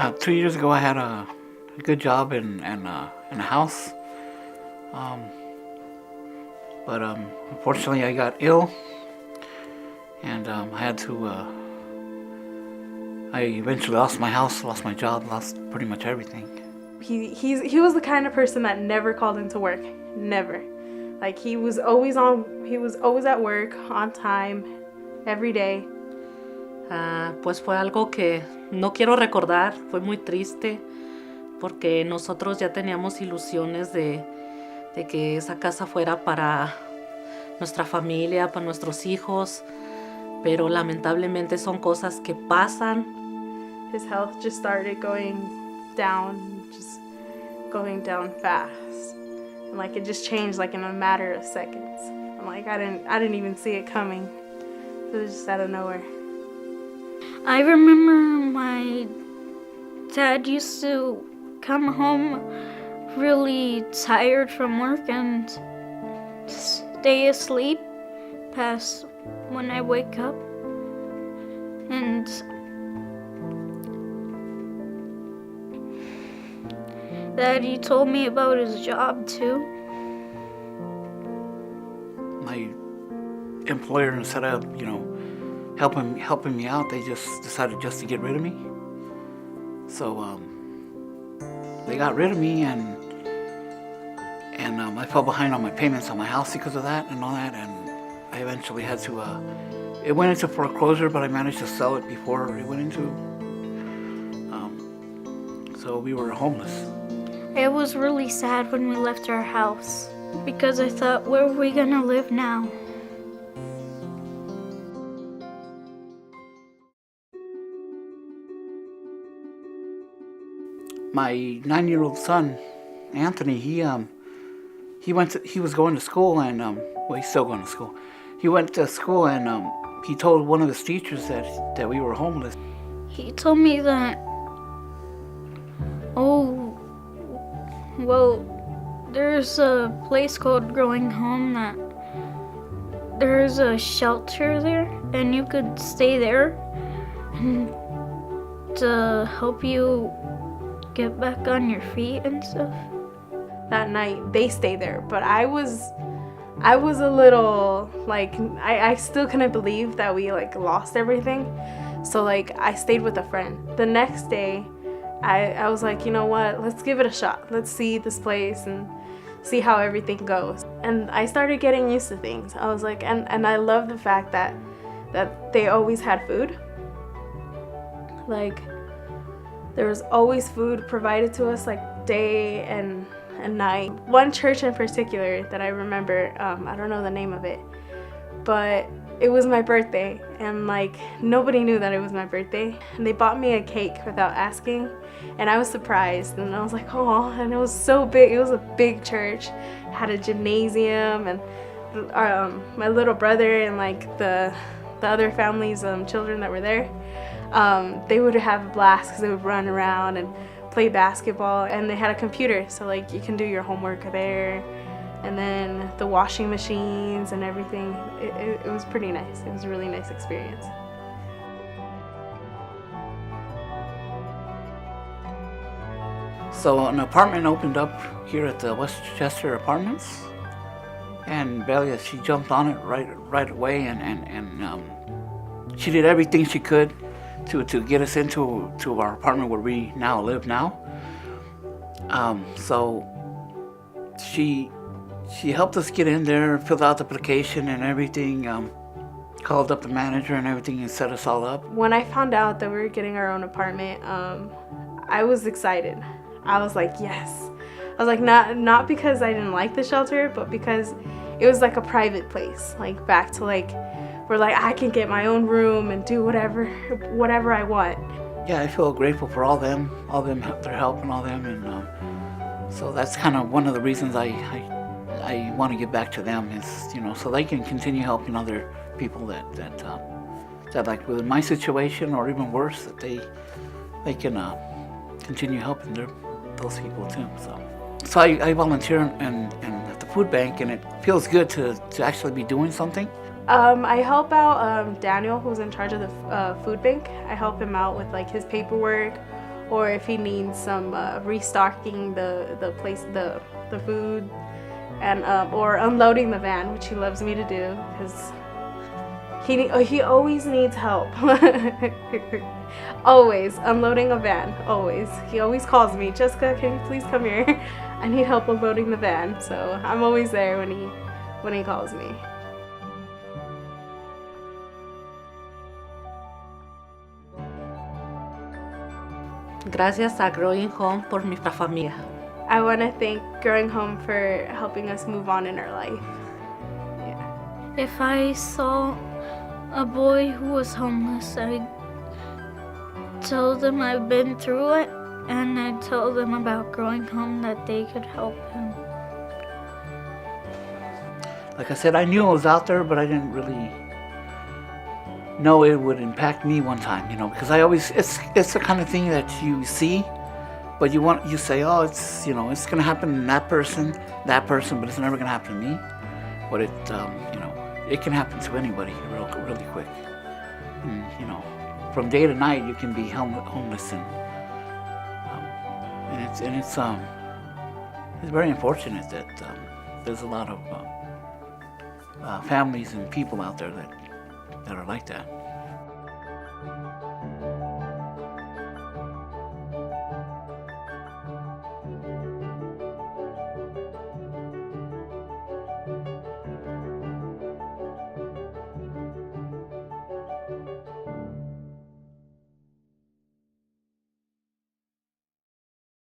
2 years ago, I had a good job in a house, but unfortunately, I got ill, and I had to. I eventually lost my house, lost my job, lost pretty much everything. He was the kind of person that never called into work, never. Like he was always at work on time, every day. Pues fue algo que no quiero recordar, fue muy triste porque nosotros ya teníamos ilusiones de que esa casa fuera para nuestra familia, para nuestros hijos, pero lamentablemente son cosas que pasan. His health just started going down fast, and like it just changed like in a matter of seconds. And like I didn't even see it coming. It was just out of nowhere. I remember my dad used to come home really tired from work and stay asleep past when I wake up. And Daddy told me about his job too. My employer, instead of helping me out, they just decided just to get rid of me. So they got rid of me, and I fell behind on my payments on my house because of that and all that, and I eventually had to. It went into foreclosure, but I managed to sell it before it went into. So we were homeless. It was really sad when we left our house because I thought, where are we gonna live now? My 9-year-old son, Anthony, he was going to school, and he's still going to school. He went to school, and he told one of his teachers that we were homeless. He told me that, there's a place called Growing Home that there's a shelter there, and you could stay there and to help you get back on your feet and stuff. That night they stayed there, but I was a little like I still couldn't believe that we like lost everything. So like I stayed with a friend. The next day I was like, you know what, let's give it a shot. Let's see this place and see how everything goes. And I started getting used to things. I was like, and I love the fact that they always had food. Like there was always food provided to us like day and night. One church in particular that I remember, I don't know the name of it, but it was my birthday, and like nobody knew that it was my birthday, and they bought me a cake without asking, and I was surprised, and I was like, oh, and it was so big. It was a big church, had a gymnasium, and my little brother and like the other families' children that were there, they would have a blast because they would run around and play basketball, and they had a computer, so like you can do your homework there, and then the washing machines and everything. It was pretty nice. It was a really nice experience. So an apartment opened up here at the Westchester Apartments, and Belia, she jumped on it right away, and she did everything she could to get us into our apartment where we now live now. So she helped us get in there, filled out the application and everything, called up the manager and everything and set us all up. When I found out that we were getting our own apartment, I was excited. I was like, yes. I was like, not because I didn't like the shelter, but because it was like a private place, like back to like where like I can get my own room and do whatever I want. Yeah, I feel grateful for all them, their help and all them, and so that's kind of one of the reasons I want to give back to them, is so they can continue helping other people that like with my situation or even worse, that they can continue helping those people too. So I volunteer at the food bank, and it feels good to actually be doing something. I help out Daniel, who's in charge of the food bank. I help him out with like his paperwork, or if he needs some restocking the place, the food, and or unloading the van, which he loves me to do because he always needs help. Always unloading a van. Always. He always calls me, Jessica, can you please come here? I need help unloading the van. So I'm always there when he calls me. Gracias a Growing Home por nuestra familia. I want to thank Growing Home for helping us move on in our life. Yeah. If I saw a boy who was homeless, I'd tell them I've been through it, and I'd tell them about Growing Home, that they could help him. Like I said, I knew it was out there, but I didn't really know it would impact me one time, because I always, it's the kind of thing that you see, but you say, oh, it's, it's going to happen to that person, but it's never going to happen to me. But it, it can happen to anybody really quick. And, from day to night, you can be homeless, and it's very unfortunate that there's a lot of families and people out there that are like that.